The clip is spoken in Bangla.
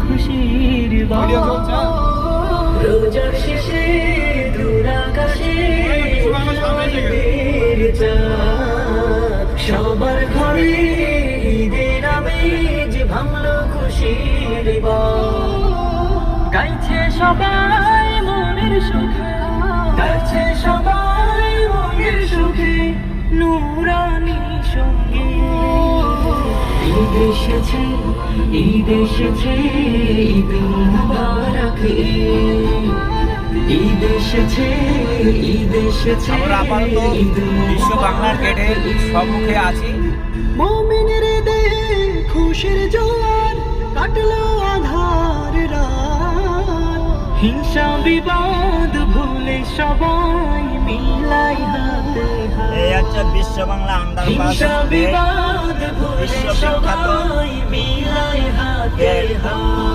খুশির রোজার শেষে দূর আকাশে সবার ঘরে ঈদের আমেজ ভাঙলো খুশির গাইছে সবাই মনের সুখে, গাইছে সবাই মনের সুখে নূরানি সঙ্গীত। ঈদ এসেছে, ঈদ এসেছে, ঈদ মুবারক ঈদ এসেছে, ঈদ এসেছে। আমরা আপাতত বিশ্ব বাংলার গেটের সম্মুখে আছি। মুমিনের দেহে খুশির জোয়ার কাটলো আধার রাত, হিংসা বিবাদ ভুলে সবাই মিলাই হাতে হাত। এই হচ্ছে বিশ্ব বাংলা আন্ডারপাস, হিংসা বিবাদ ভুলে সবাই মিলাই হাতে হাত।